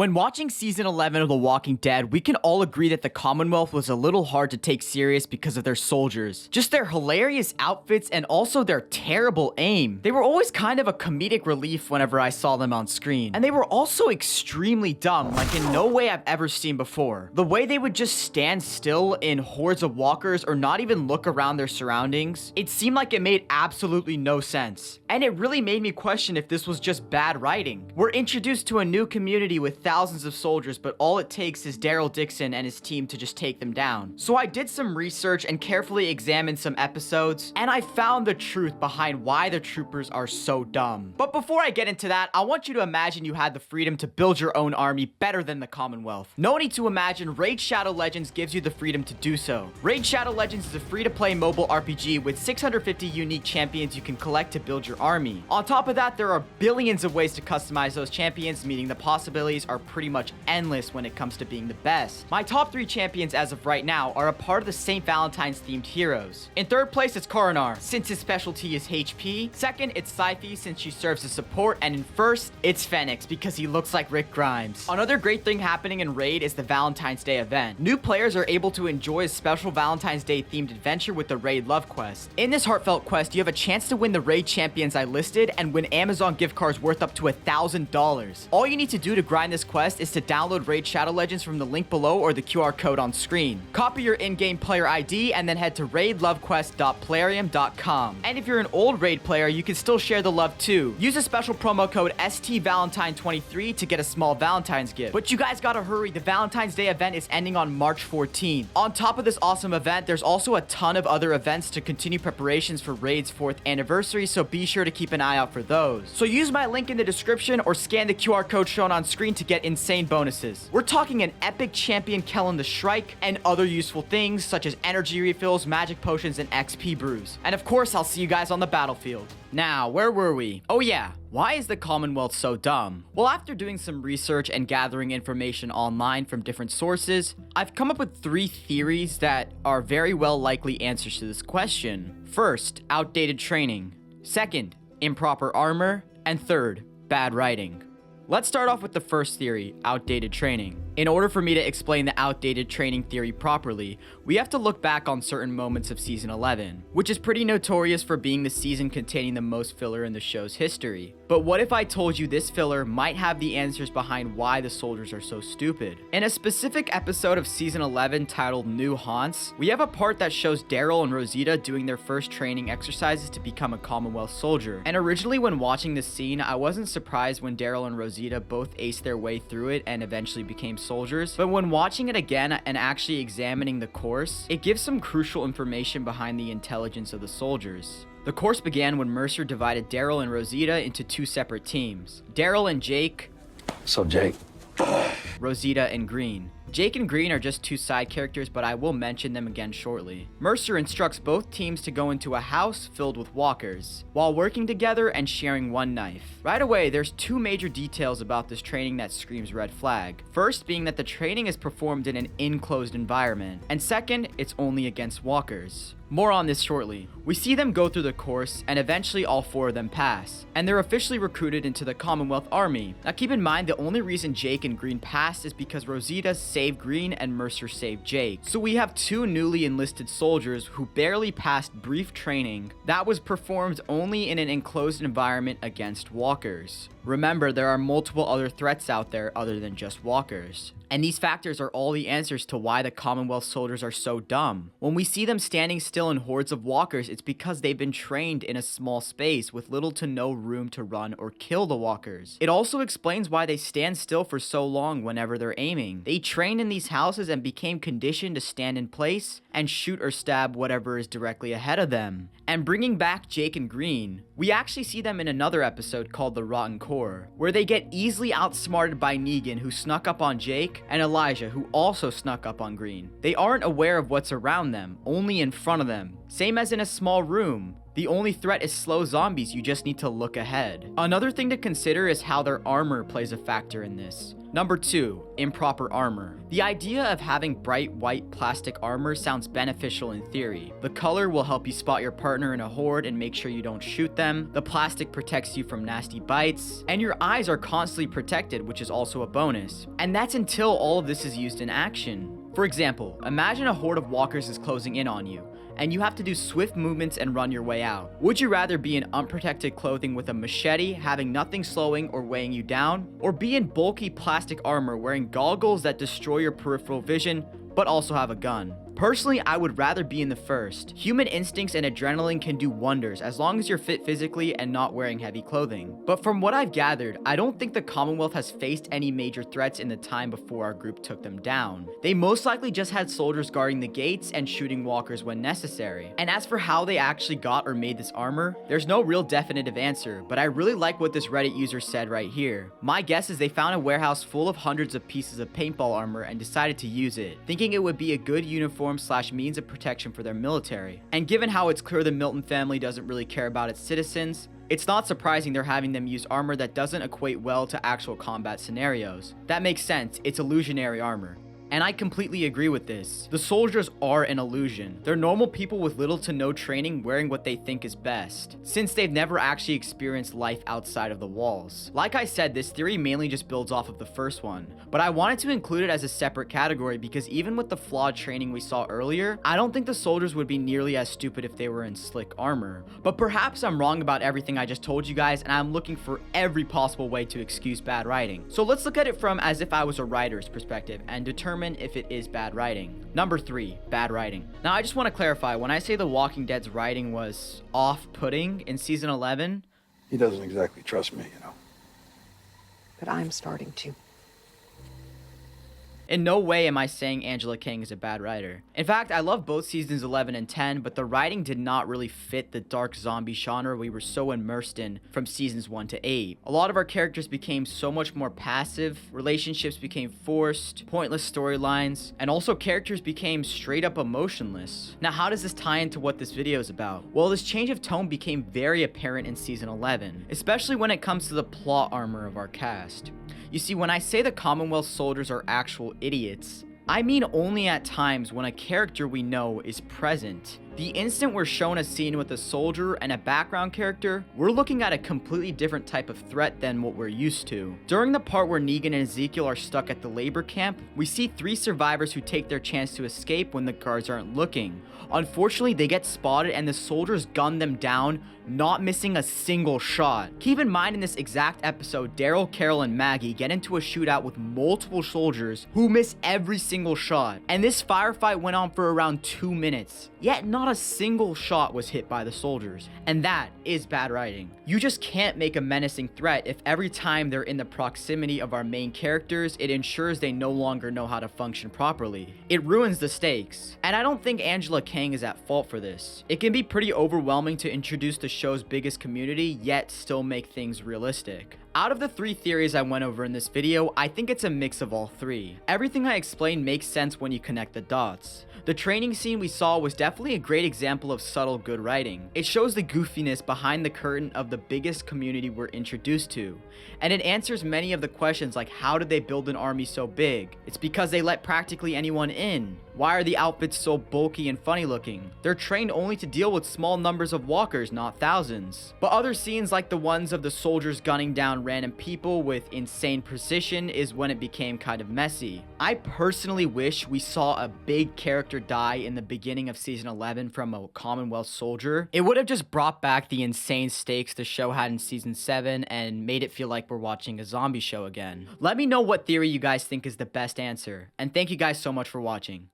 When watching season 11 of The Walking Dead, we can all agree that the Commonwealth was a little hard to take serious because of their soldiers. Just their hilarious outfits and also their terrible aim. They were always kind of a comedic relief whenever I saw them on screen. And they were also extremely dumb, like in no way I've ever seen before. The way they would just stand still in hordes of walkers or not even look around their surroundings, it seemed like it made absolutely no sense. And it really made me question if this was just bad writing. We're introduced to a new community with thousands of soldiers, but all it takes is Daryl Dixon and his team to just take them down. So I did some research and carefully examined some episodes, and I found the truth behind why the troopers are so dumb. But before I get into that, I want you to imagine you had the freedom to build your own army better than the Commonwealth. No need to imagine, Raid Shadow Legends gives you the freedom to do so. Raid Shadow Legends is a free-to-play mobile RPG with 650 unique champions you can collect to build your army. On top of that, there are billions of ways to customize those champions, meaning the possibilities are pretty much endless when it comes to being the best. My top 3 champions as of right now are a part of the St. Valentine's themed heroes. In third place, it's Coronar, since his specialty is HP. Second, it's Syphi, since she serves as support. And in first, it's Phoenix, because he looks like Rick Grimes. Another great thing happening in Raid is the Valentine's Day event. New players are able to enjoy a special Valentine's Day themed adventure with the Raid Love Quest. In this heartfelt quest, you have a chance to win the Raid champions I listed and win Amazon gift cards worth up to $1,000. All you need to do to grind this quest is to download Raid Shadow Legends from the link below or the QR code on screen. Copy your in-game player ID and then head to raidlovequest.plarium.com. And if you're an old Raid player, you can still share the love too. Use a special promo code STValentine23 to get a small Valentine's gift. But you guys gotta hurry, the Valentine's Day event is ending on March 14th. On top of this awesome event, there's also a ton of other events to continue preparations for Raid's 4th anniversary, so be sure to keep an eye out for those. So use my link in the description or scan the QR code shown on screen to get insane bonuses. We're talking an epic champion Kellen the Shrike and other useful things such as energy refills, magic potions, and XP brews. And of course, I'll see you guys on the battlefield. Now, where were we? Oh yeah, why is the Commonwealth so dumb? Well, after doing some research and gathering information online from different sources, I've come up with 3 theories that are very well likely answers to this question. First, outdated training. Second, improper armor. And third, bad writing. Let's start off with the first theory, outdated training. In order for me to explain the outdated training theory properly, we have to look back on certain moments of season 11, which is pretty notorious for being the season containing the most filler in the show's history. But what if I told you this filler might have the answers behind why the soldiers are so stupid? In a specific episode of season 11 titled New Haunts, we have a part that shows Daryl and Rosita doing their first training exercises to become a Commonwealth soldier. And originally when watching this scene, I wasn't surprised when Daryl and Rosita both aced their way through it and eventually became soldiers, but when watching it again and actually examining the course, it gives some crucial information behind the intelligence of the soldiers. The course began when Mercer divided Daryl and Rosita into 2 separate teams. Daryl and Jake. So Jake. Rosita and Green. Jake and Green are just 2 side characters, but I will mention them again shortly. Mercer instructs both teams to go into a house filled with walkers, while working together and sharing one knife. Right away, there's 2 major details about this training that screams red flag. First being that the training is performed in an enclosed environment, and second, it's only against walkers. More on this shortly. We see them go through the course, and eventually all 4 of them pass, and they're officially recruited into the Commonwealth Army. Now keep in mind, the only reason Jake and Green passed is because Rosita saved Green and Mercer saved Jake. So we have 2 newly enlisted soldiers who barely passed brief training that was performed only in an enclosed environment against walkers. Remember, there are multiple other threats out there other than just walkers. And these factors are all the answers to why the Commonwealth soldiers are so dumb. When we see them standing still in hordes of walkers, it's because they've been trained in a small space with little to no room to run or kill the walkers. It also explains why they stand still for so long whenever they're aiming. They trained in these houses and became conditioned to stand in place and shoot or stab whatever is directly ahead of them. And bringing back Jake and Green, we actually see them in another episode called The Rotten Core, where they get easily outsmarted by Negan, who snuck up on Jake, and Elijah, who also snuck up on Green. They aren't aware of what's around them, only in front of them. Same as in a small room. The only threat is slow zombies, you just need to look ahead. Another thing to consider is how their armor plays a factor in this. Number 2, improper armor. The idea of having bright white plastic armor sounds beneficial in theory. The color will help you spot your partner in a horde and make sure you don't shoot them. The plastic protects you from nasty bites, and your eyes are constantly protected, which is also a bonus. And that's until all of this is used in action. For example, imagine a horde of walkers is closing in on you, and you have to do swift movements and run your way out. Would you rather be in unprotected clothing with a machete, having nothing slowing or weighing you down, or be in bulky plastic armor wearing goggles that destroy your peripheral vision, but also have a gun? Personally, I would rather be in the first. Human instincts and adrenaline can do wonders as long as you're fit physically and not wearing heavy clothing. But from what I've gathered, I don't think the Commonwealth has faced any major threats in the time before our group took them down. They most likely just had soldiers guarding the gates and shooting walkers when necessary. And as for how they actually got or made this armor, there's no real definitive answer, but I really like what this Reddit user said right here. My guess is they found a warehouse full of hundreds of pieces of paintball armor and decided to use it, thinking it would be a good uniform / means of protection for their military. And given how it's clear the Milton family doesn't really care about its citizens, it's not surprising they're having them use armor that doesn't equate well to actual combat scenarios. That makes sense, it's illusionary armor. And I completely agree with this. The soldiers are an illusion. They're normal people with little to no training wearing what they think is best, since they've never actually experienced life outside of the walls. Like I said, this theory mainly just builds off of the first one, but I wanted to include it as a separate category because even with the flawed training we saw earlier, I don't think the soldiers would be nearly as stupid if they were in slick armor. But perhaps I'm wrong about everything I just told you guys, and I'm looking for every possible way to excuse bad writing. So let's look at it from as if I was a writer's perspective and determine if it is bad writing. Number 3, bad writing. Now I just want to clarify, when I say The Walking Dead's writing was off-putting in season 11, he doesn't exactly trust me, you know. But I'm starting to. in no way am I saying Angela Kang is a bad writer. In fact, I love both seasons 11 and 10, but the writing did not really fit the dark zombie genre we were so immersed in from seasons 1 to 8. A lot of our characters became so much more passive, relationships became forced, pointless storylines, and also characters became straight up emotionless. Now, how does this tie into what this video is about? Well, this change of tone became very apparent in season 11, especially when it comes to the plot armor of our cast. You see, when I say the Commonwealth soldiers are actual idiots, I mean only at times when a character we know is present. The instant we're shown a scene with a soldier and a background character, we're looking at a completely different type of threat than what we're used to. During the part where Negan and Ezekiel are stuck at the labor camp, we see 3 survivors who take their chance to escape when the guards aren't looking. Unfortunately, they get spotted and the soldiers gun them down, not missing a single shot. Keep in mind, in this exact episode, Daryl, Carol, and Maggie get into a shootout with multiple soldiers who miss every single shot. And this firefight went on for around 2 minutes, yet not a single shot was hit by the soldiers. And that is bad writing. You just can't make a menacing threat if every time they're in the proximity of our main characters, it ensures they no longer know how to function properly. It ruins the stakes. And I don't think Angela Kang is at fault for this. It can be pretty overwhelming to introduce the show's biggest community, yet still make things realistic. Out of the 3 theories I went over in this video, I think it's a mix of all 3. Everything I explained makes sense when you connect the dots. The training scene we saw was definitely a great example of subtle good writing. It shows the goofiness behind the curtain of the biggest community we're introduced to. And it answers many of the questions like, how did they build an army so big? It's because they let practically anyone in. Why are the outfits so bulky and funny looking? They're trained only to deal with small numbers of walkers, not thousands. But other scenes like the ones of the soldiers gunning down random people with insane precision is when it became kind of messy. I personally wish we saw a big character die in the beginning of season 11 from a Commonwealth soldier. It would have just brought back the insane stakes the show had in season 7 and made it feel like we're watching a zombie show again. Let me know what theory you guys think is the best answer, and thank you guys so much for watching.